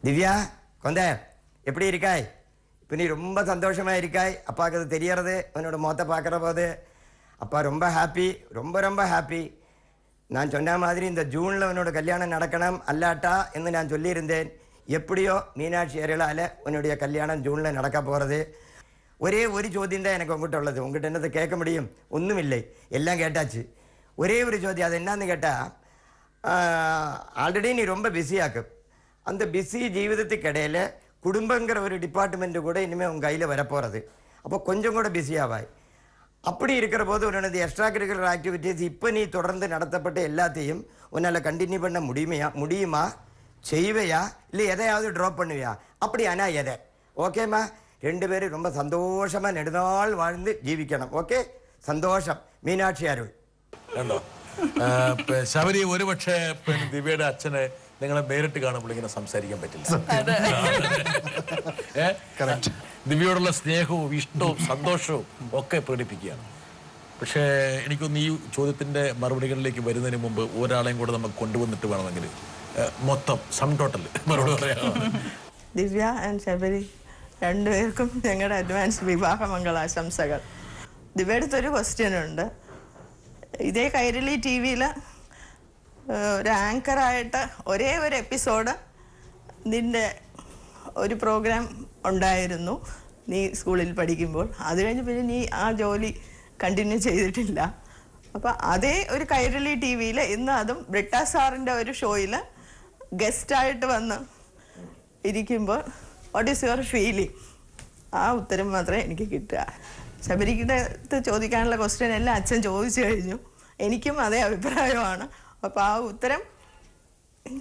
திவ்யா கொந்த எப்படி இருக்காய்? இப்போ நீ ரொம்ப சந்தோஷமா இருக்காய். அப்பாவுக்கு அது தெரியறது உன்னோட முகத்தை பார்க்குற போது. அப்பா ரொம்ப ஹாப்பி, ரொம்ப ரொம்ப ஹாப்பி. நான் சொன்ன மாதிரி இந்த ஜூனில் உன்னோட கல்யாணம் நடக்கணும் அல்லாட்டா என்று நான் சொல்லியிருந்தேன். எப்படியோ மீனாட்சி அருளால் உன்னுடைய கல்யாணம் ஜூனில் நடக்க போகிறது. ஒரே ஒரு ചോദ്യം தான் எனக்கு உங்ககிட்ட உள்ளது. உங்ககிட்ட என்னத்தை கேட்க முடியும்? ஒன்றும் இல்லை, எல்லாம் கேட்டாச்சு. ஒரே ஒரு ചോദ്യം, அது என்னன்னு கேட்டால், ஆல்ரெடி நீ ரொம்ப பிஸியாக்கு. அந்த பிஸி ஜீவிதத்துக்கு இடையில குடும்பங்கிற ஒரு டிபார்ட்மெண்ட்டு கூட இனிமேல் உங்கள் கையில் வரப்போகிறது. அப்போ கொஞ்சம் கூட பிஸியாவாய். அப்படி இருக்கிற போது உன்னோட எக்ஸ்ட்ரா கரிக்குலர் ஆக்டிவிட்டீஸ் இப்போ நீ தொடர்ந்து நடத்தப்பட்ட எல்லாத்தையும் உன்னால் கண்டினியூ பண்ண முடியுமா? செய்வையா? இல்லை எதையாவது ட்ராப் பண்ணுவியா? அப்படி ஆனால் எதை? ஓகேம்மா, 2 பேரும் ரொம்ப சந்தோஷமாக நெடுநாள் வாழ்ந்து ജീവിക്കണം. ഓക്കെ, സന്തോഷം. മീനാക്ഷി അരുൾ. കണ്ടോ, ശബരി ഒരു പക്ഷേ ദിവ്യയുടെ അച്ഛനെ നിങ്ങളെ നേരിട്ട് കാണുമ്പോൾ ഇങ്ങനെ സംസാരിക്കാൻ പറ്റില്ല. ദിവ്യയോടുള്ള സ്നേഹവും ഇഷ്ടവും സന്തോഷവും ഒക്കെ പ്രകടിപ്പിക്കുകയാണ്. പക്ഷേ എനിക്കൊന്ന് ഈ ചോദ്യത്തിന്റെ മറുപടികളിലേക്ക് വരുന്നതിന് മുമ്പ് ഒരാളെയും കൂടെ നമുക്ക് കൊണ്ടുവന്നിട്ട് വേണമെങ്കിൽ മൊത്തം സം ടോട്ടൽ മറുപടി പറയാം. ദിവ്യ ആൻഡ് ശബരി രണ്ടുപേർക്കും ഞങ്ങളുടെ അഡ്വാൻസ് വിവാഹ മംഗളാശംസകൾ. ദിവ്യയുടെ അടുത്തൊരു ക്വസ്റ്റ്യൻ ഉണ്ട്. ഇതേ കൈരളി ടി വിയിൽ ഒരു ആങ്കറായിട്ട് ഒരേ ഒരു എപ്പിസോഡ് നിൻ്റെ ഒരു പ്രോഗ്രാം ഉണ്ടായിരുന്നു നീ സ്കൂളിൽ പഠിക്കുമ്പോൾ. അത് കഴിഞ്ഞ് പിന്നെ നീ ആ ജോലി കണ്ടിന്യൂ ചെയ്തിട്ടില്ല. അപ്പോൾ അതേ ഒരു കൈരളി ടി വിയിൽ ഇന്ന് അതും ബ്രിട്ട സാറിൻ്റെ ഒരു ഷോയിൽ ഗസ്റ്റായിട്ട് വന്ന് ഇരിക്കുമ്പോൾ വാട്ട് ഈസ് യുവർ ഫീലിംഗ്? ആ ഉത്തരം മാത്രമേ എനിക്ക് കിട്ടുക. ശബരിയുടെ അടുത്ത് ചോദിക്കാനുള്ള ക്വസ്റ്റ്യൻ എല്ലാം അച്ഛൻ ചോദിച്ചു കഴിഞ്ഞു. എനിക്കും അതേ അഭിപ്രായമാണ്. അപ്പോൾ ആ ഉത്തരം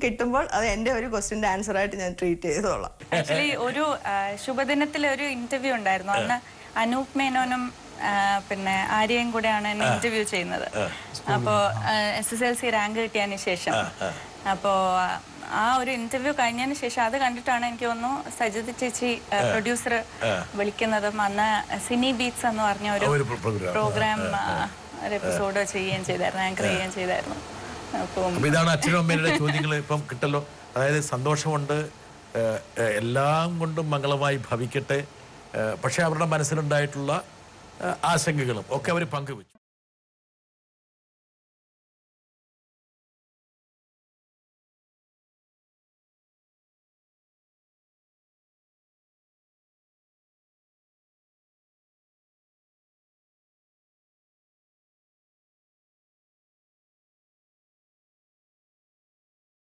കിട്ടുമ്പോൾ അത് എൻ്റെ ഒരു ക്വസ്റ്റ്യൻ്റെ ആൻസറായിട്ട് ഞാൻ ട്രീറ്റ് ചെയ്തോളാം. ആക്ച്വലി ഒരു ശുഭദിനത്തിലെ ഒരു ഇന്റർവ്യൂ ഉണ്ടായിരുന്നു. അന്ന് അനൂപ് മേനോനും പിന്നെ ആര്യയും കൂടെയാണ് എന്നെ ഇന്റർവ്യൂ ചെയ്യുന്നത്. അപ്പോൾ SSLC റാങ്ക് കിട്ടിയതിന് ശേഷം അപ്പോൾ ആ ഒരു ഇന്റർവ്യൂ കഴിഞ്ഞതിന് ശേഷം അത് കണ്ടിട്ടാണ് എനിക്ക് തോന്നുന്നു സജിത് ചേച്ചി പ്രൊഡ്യൂസർ വിളിക്കുന്നതും അന്ന് സിനി ബീറ്റ്സ് എന്ന് പറഞ്ഞ ഒരു പ്രോഗ്രാം ഒരു എപ്പിസോഡ് ചെയ്യുകയും ചെയ്തായിരുന്നു, ആങ്കർ ചെയ്യുകയും ചെയ്തായിരുന്നു. അപ്പം ഇതാണ് അച്ഛനും അമ്മയുടെ ചോദ്യങ്ങൾ ഇപ്പം കിട്ടല്ലോ. അതായത് സന്തോഷമുണ്ട്, എല്ലാം കൊണ്ടും മംഗളമായി ഭവിക്കട്ടെ. പക്ഷെ അവരുടെ മനസ്സിലുണ്ടായിട്ടുള്ള ആശങ്കകളും ഒക്കെ അവർ പങ്കുവെച്ചു.